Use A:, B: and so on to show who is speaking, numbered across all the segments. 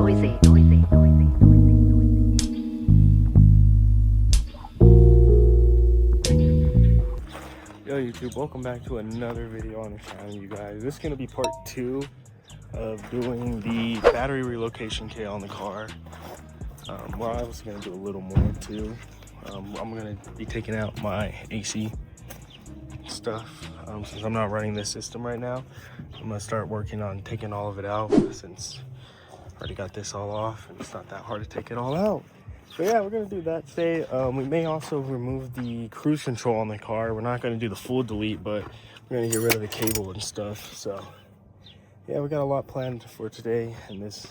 A: Yo YouTube, welcome back to another video on the channel, you guys. This is going to be part 2 of doing the battery relocation kit on the car. Well, I was going to do a little more too. I'm going to be taking out my AC stuff since I'm not running this system right now. I'm going to start working on taking all of it out since I already got this all off and it's not that hard to take it all out. So yeah, we're gonna do that today. We may also remove the cruise control on the car. We're not gonna do the full delete, but we're gonna get rid of the cable and stuff. So yeah, we got a lot planned for today in this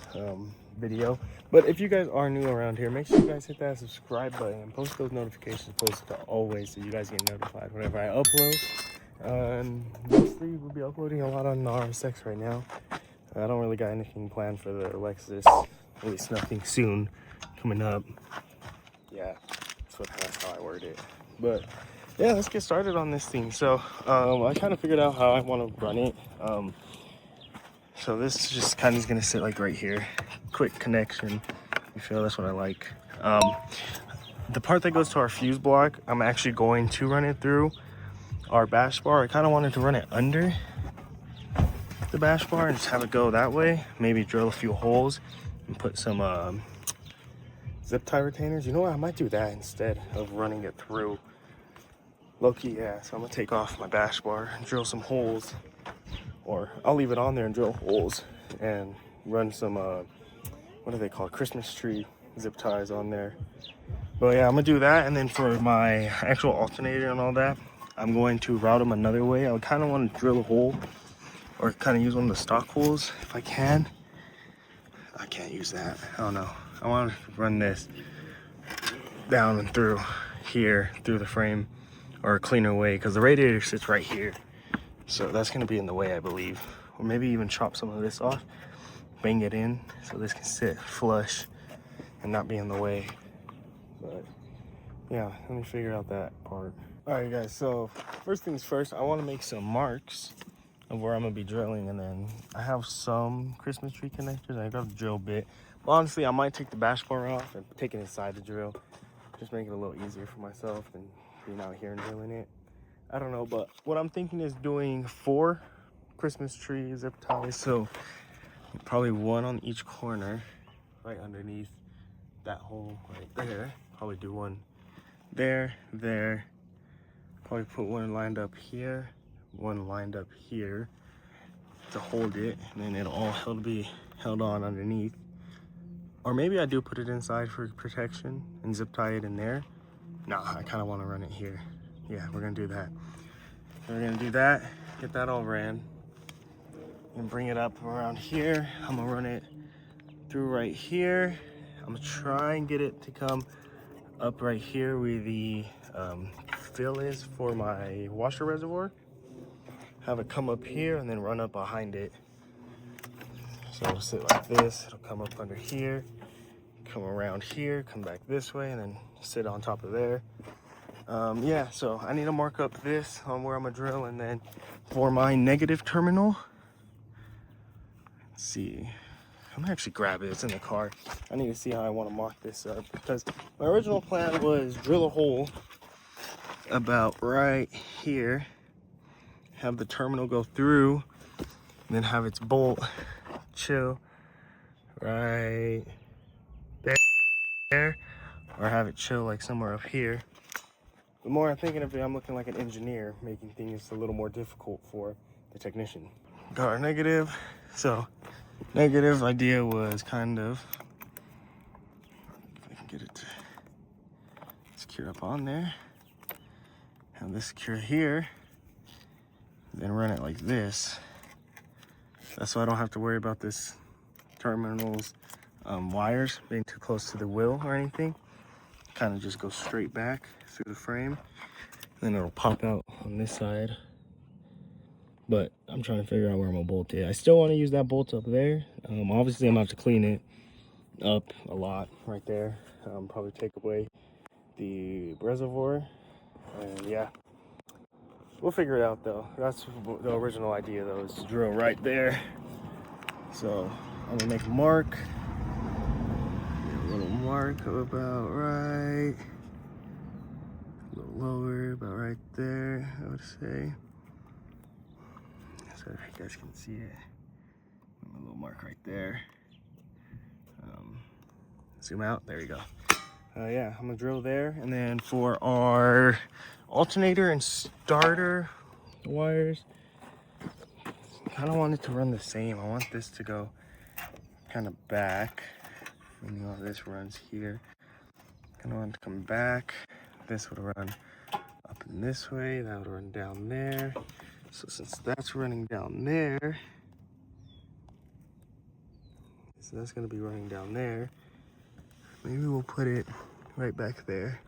A: video. But if you guys are new around here, make sure you guys hit that subscribe button and post those notifications posted to always so you guys get notified whenever I upload. And mostly we'll be uploading a lot on the RSX right now. I don't really got anything planned for the Lexus, at least nothing soon coming up. Yeah, that's how I word it. But yeah, let's get started on this thing. So I kind of figured out how I want to run it. So this just kind of is going to sit like right here. Quick connection. You feel that's what I like. The part that goes to our fuse block, I'm actually going to run it through our bash bar. I kind of wanted to run it under the bash bar and just have it go that way. Maybe drill a few holes and put some zip tie retainers. You know what, I might do that instead of running it through. Low-key, yeah. So I'm gonna take off my bash bar and drill some holes, or I'll leave it on there and drill holes and run some what are they called, Christmas tree zip ties on there. But yeah, I'm gonna do that. And then for my actual alternator and all that, I'm going to route them another way. I would kind of want to drill a hole or kind of use one of the stock holes if I can. I can't use that, I don't know. I want to run this down and through here, through the frame, or a cleaner way, because the radiator sits right here. So that's going to be in the way, I believe. Or maybe even chop some of this off, bang it in, so this can sit flush and not be in the way. But yeah, let me figure out that part. Alright guys, so first things first, I want to make some marks of where I'm going to be drilling, and then I have some Christmas tree connectors. I got a drill bit. Well, honestly, I might take the bash bar off and take it inside the drill. Just make it a little easier for myself than being out here and drilling it. I don't know, but what I'm thinking is doing 4 Christmas tree zip ties. So probably 1 on each corner, right underneath that hole right there. Probably do 1 there, there. Probably put 1 lined up here, 1 lined up here to hold it, and then it'll all be held on underneath. Or maybe I do put it inside for protection and zip tie it in there. Nah, I kind of want to run it here. Yeah, we're going to do that. We're going to do that, get that all ran, and bring it up around here. I'm going to run it through right here. I'm going to try and get it to come up right here where the fill is for my washer reservoir. Have it come up here and then run up behind it. So it'll sit like this, it'll come up under here, come around here, come back this way, and then sit on top of there. Yeah, so I need to mark up this on where I'm gonna drill, and then for my negative terminal, let's see, I'm gonna actually grab it, it's in the car. I need to see how I wanna mark this up, because my original plan was drill a hole about right here, have the terminal go through, and then have its bolt chill right there, or have it chill like somewhere up here. The more I'm thinking of it, I'm looking like an engineer, making things a little more difficult for the technician. Got our negative. So negative idea was kind of, if I can get it to secure up on there, have this secure here, then run it like this. That's why I don't have to worry about this terminal's wires being too close to the wheel or anything. Kind of just go straight back through the frame. Then it'll pop out on this side. But I'm trying to figure out where I'm gonna bolt it. I still want to use that bolt up there. Obviously I'm gonna have to clean it up a lot right there. Probably take away the reservoir. And yeah, we'll figure it out though. That's the original idea though, is to drill right there. So I'm gonna make a mark mark of about right, a little lower, about right there, I would say. So if you guys can see it, a little mark right there. Zoom out, there you go. Yeah, I'm gonna drill there, and then for our alternator and starter wires, kind of want it to run the same. I want this to go kind of back, meaning all this runs here. Kind of want it to come back. This would run up in this way, that would run down there. So since that's running down there, so that's gonna be running down there, maybe we'll put it right back there.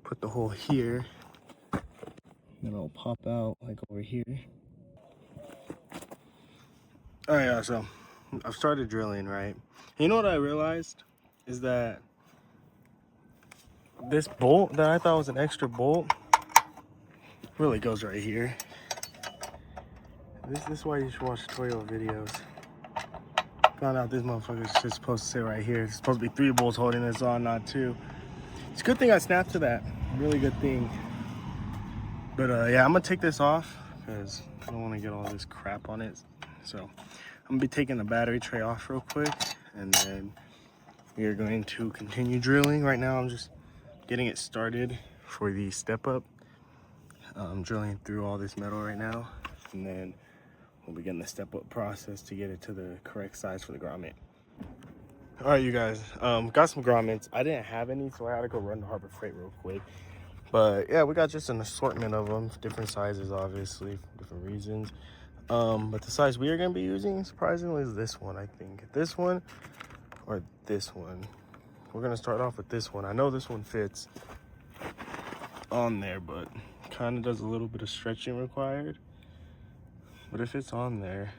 A: Put the hole here, then it'll pop out like over here. All right, so I've started drilling, right? You know what I realized is that this bolt that I thought was an extra bolt really goes right here. This is why you should watch tutorial videos. Found out this motherfucker is just supposed to sit right here. It's supposed to be 3 bolts holding this on, not 2. It's a good thing I snapped to that. Really good thing. But yeah, I'm gonna take this off because I don't want to get all this crap on it. So I'm gonna be taking the battery tray off real quick, and then we are going to continue drilling. Right now I'm just getting it started for the step up. I'm drilling through all this metal right now, and then we'll begin the step up process to get it to the correct size for the grommet. All right, you guys, got some grommets. I didn't have any, so I had to go run to Harbor Freight real quick. But yeah, we got just an assortment of them, different sizes, obviously, for different reasons. But the size we are gonna be using, surprisingly, is this one, I think. This one or this one. We're gonna start off with this one. I know this one fits on there, but kind of does a little bit of stretching required. But if it's on there,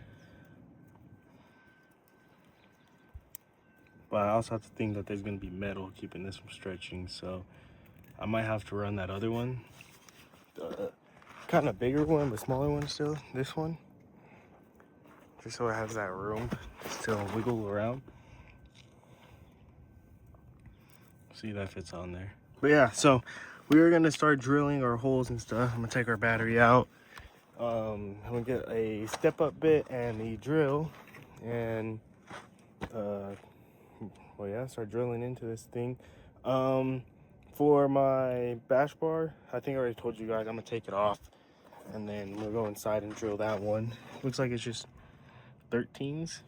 A: but I also have to think that there's gonna be metal keeping this from stretching, so I might have to run that other one, the kind of bigger one but smaller one still, this one, just so it has that room to still wiggle around. See, that fits on there. But yeah, so we are gonna start drilling our holes and stuff. I'm gonna take our battery out. I'm gonna get a step up bit and the drill, and well, yeah, start drilling into this thing. For my bash bar, I think I already told you guys, I'm gonna take it off, and then we'll go inside and drill that one. Looks like it's just 13s,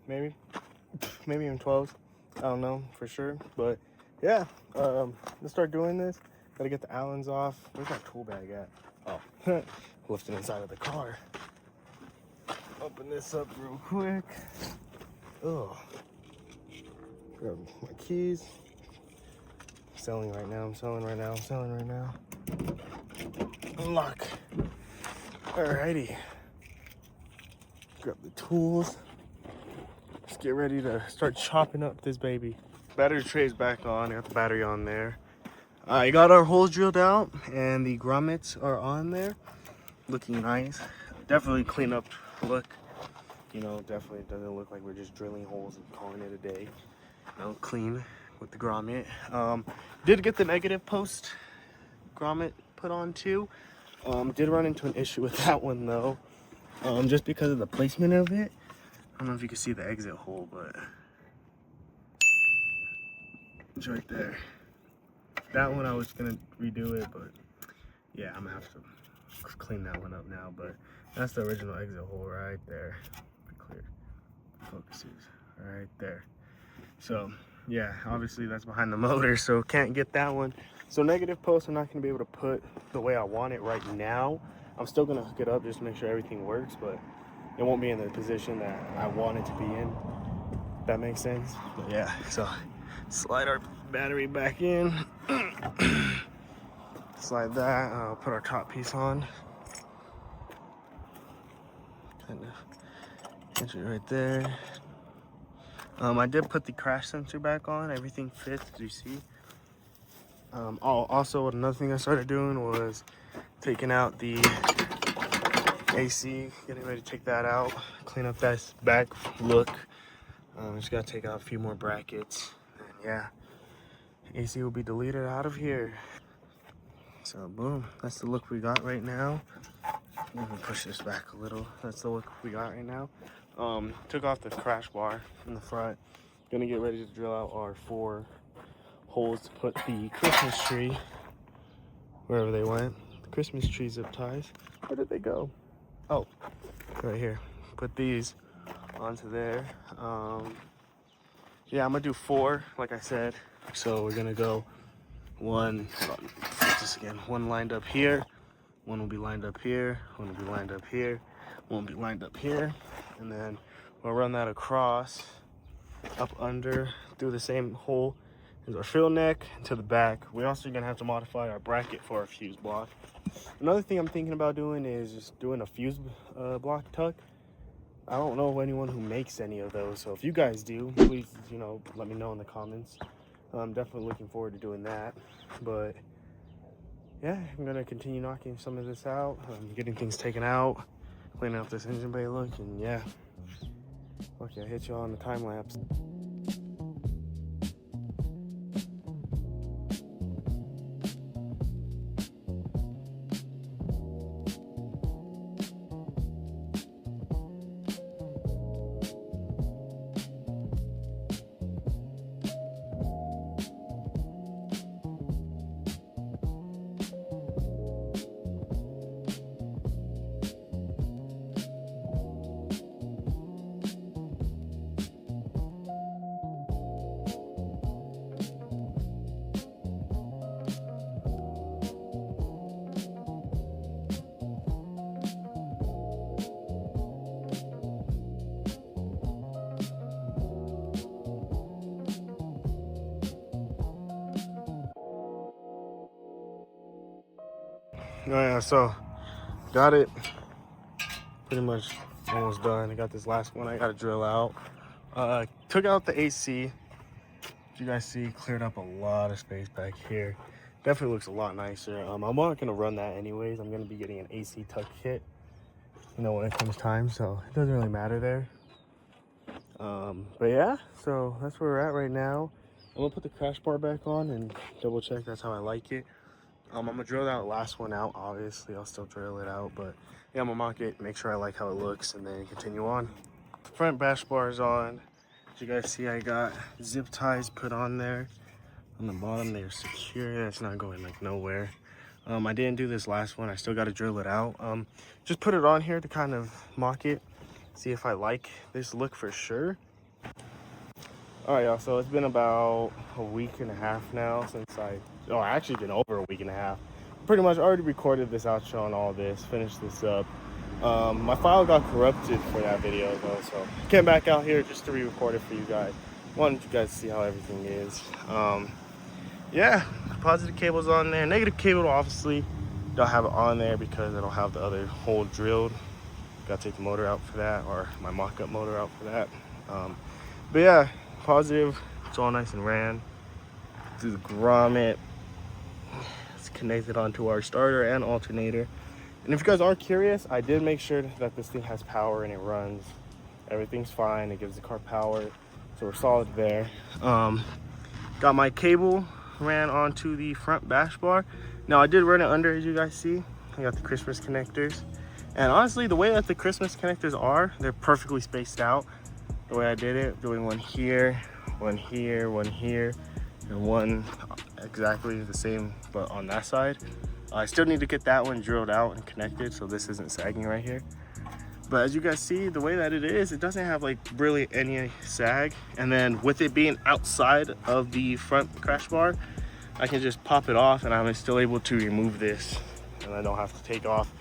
A: maybe even 12s. I don't know for sure, but yeah, let's start doing this. Gotta get the Allens off. Where's my tool bag at? Oh, left it inside of the car. Open this up real quick. Oh, grab my keys. I'm selling right now. Unlock. Alrighty. Grab the tools. Let's get ready to start chopping up this baby. Battery tray's back on. I got the battery on there. I got our holes drilled out, and the grommets are on there. Looking nice. Definitely clean up look. You know, definitely doesn't look like we're just drilling holes and calling it a day. You know, clean with the grommet. Did get the negative post grommet put on too. Did run into an issue with that one though, just because of the placement of it. I don't know if you can see the exit hole, but it's right there. That one I was gonna redo it, but yeah, I'm gonna have to clean that one up now. But that's the original exit hole right there. Clear focuses right there. So yeah, obviously that's behind the motor, so can't get that one. So negative post I'm not gonna be able to put the way I want it right now. I'm still gonna hook it up just to make sure everything works, but it won't be in the position that I want it to be in, if that makes sense. But yeah, so slide our battery back in. Slide that, I'll put our top piece on. Kind of catch it right there. I did put the crash sensor back on. Everything fits, as you see. Also, another thing I started doing was taking out the AC, getting ready to take that out, clean up that back look. Just gotta take out a few more brackets, and yeah, AC will be deleted out of here. So boom, that's the look we got right now. Let me push this back a little. That's the look we got right now. Took off the crash bar in the front. Gonna get ready to drill out our 4 holes to put the Christmas tree wherever they went. The Christmas tree zip ties. Where did they go? Oh, right here. Put these onto there. Yeah, I'm gonna do 4, like I said. So we're gonna go one, hold on, flip this again. 1 lined up here, 1 will be lined up here, 1 will be lined up here, 1 will be lined up here, and then we'll run that across, up under, through the same hole as our fill neck to the back. We're also gonna have to modify our bracket for our fuse block. Another thing I'm thinking about doing is just doing a fuse block tuck. I don't know anyone who makes any of those, so if you guys do, please, you know, let me know in the comments. I'm definitely looking forward to doing that. But yeah, I'm gonna continue knocking some of this out, getting things taken out, cleaning up this engine bay look, and yeah. Okay, I'll hit you on the time lapse. Oh yeah, so got it pretty much almost done. I got this last one I gotta drill out. Took out the AC. As you guys see, cleared up a lot of space back here. Definitely looks a lot nicer. I'm not gonna run that anyways. I'm gonna be getting an AC tuck kit, you know, when it comes time, so it doesn't really matter there. But yeah, so that's where we're at right now. I'm gonna put the crash bar back on and double check that's how I like it. I'm gonna drill that last one out. Obviously, I'll still drill it out, but yeah, I'm gonna mock it, make sure I like how it looks, and then continue on. The front bash bar is on. As you guys see, I got zip ties put on there. On the bottom, they're secure. It's not going like nowhere. I didn't do this last one. I still got to drill it out. Just put it on here to kind of mock it, see if I like this look for sure. All right, y'all, so it's been about a week and a half now since actually been over a week and a half. Pretty much already recorded this outro and all this, finished this up. My file got corrupted for that video though, so came back out here just to re-record it for you guys. Wanted you guys to see how everything is. Yeah, positive cable's on there. Negative cable, obviously, don't have it on there because I don't have the other hole drilled. Gotta take the motor out for that, or my mock-up motor out for that. But yeah, positive, it's all nice and ran. Through the grommet, it's connected onto our starter and alternator. And if you guys are curious, I did make sure that this thing has power and it runs. Everything's fine, it gives the car power, so we're solid there. Got my cable ran onto the front bash bar. Now I did run it under, as you guys see. I got the Christmas connectors. And honestly, the way that the Christmas connectors are, they're perfectly spaced out. The way I did it, doing one here, one here, one here, and one exactly the same, but on that side. I still need to get that one drilled out and connected, so this isn't sagging right here. But as you guys see, the way that it is, it doesn't have like really any sag. And then with it being outside of the front crash bar, I can just pop it off and I'm still able to remove this. And I don't have to take off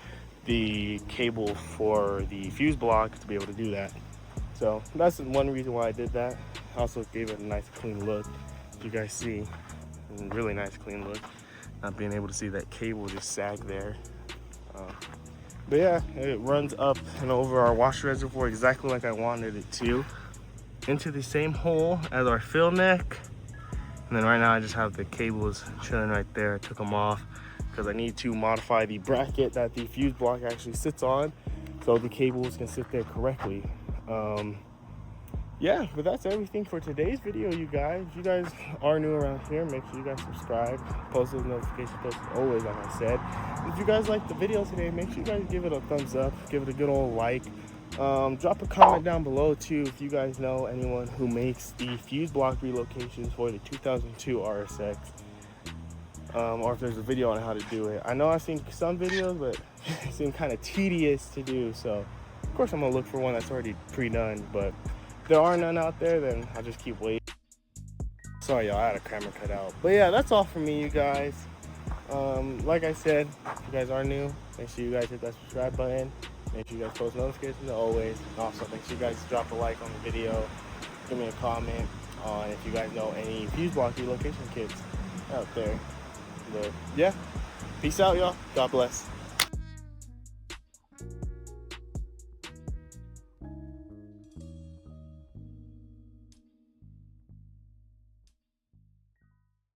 A: the cable for the fuse block to be able to do that. So that's one reason why I did that. Also gave it a nice clean look. As you guys see, a really nice clean look. Not being able to see that cable just sag there. But yeah, it runs up and over our washer reservoir exactly like I wanted it to. Into the same hole as our fill neck. And then right now I just have the cables chilling right there. I took them off because I need to modify the bracket that the fuse block actually sits on so the cables can sit there correctly. yeah, but that's everything for today's video, you guys. If you guys are new around here, make sure you guys subscribe, post those notifications, post always, like I said. If you guys like the video today, make sure you guys give it a thumbs up, give it a good old like. Drop a comment down below too if you guys know anyone who makes the fuse block relocations for the 2002 RSX, or if there's a video on how to do it. I know I've seen some videos, but it seems kind of tedious to do, so of course I'm gonna look for one that's already pre-done, but if there are none out there, then I'll just keep waiting. Sorry y'all, I had a camera cut out. But yeah, that's all for me, you guys. Like I said, if you guys are new, make sure you guys hit that subscribe button. Make sure you guys post notifications always. Also, make sure you guys drop a like on the video. Give me a comment on if you guys know any fuse block relocation kits out there. But yeah, peace out, y'all. God bless.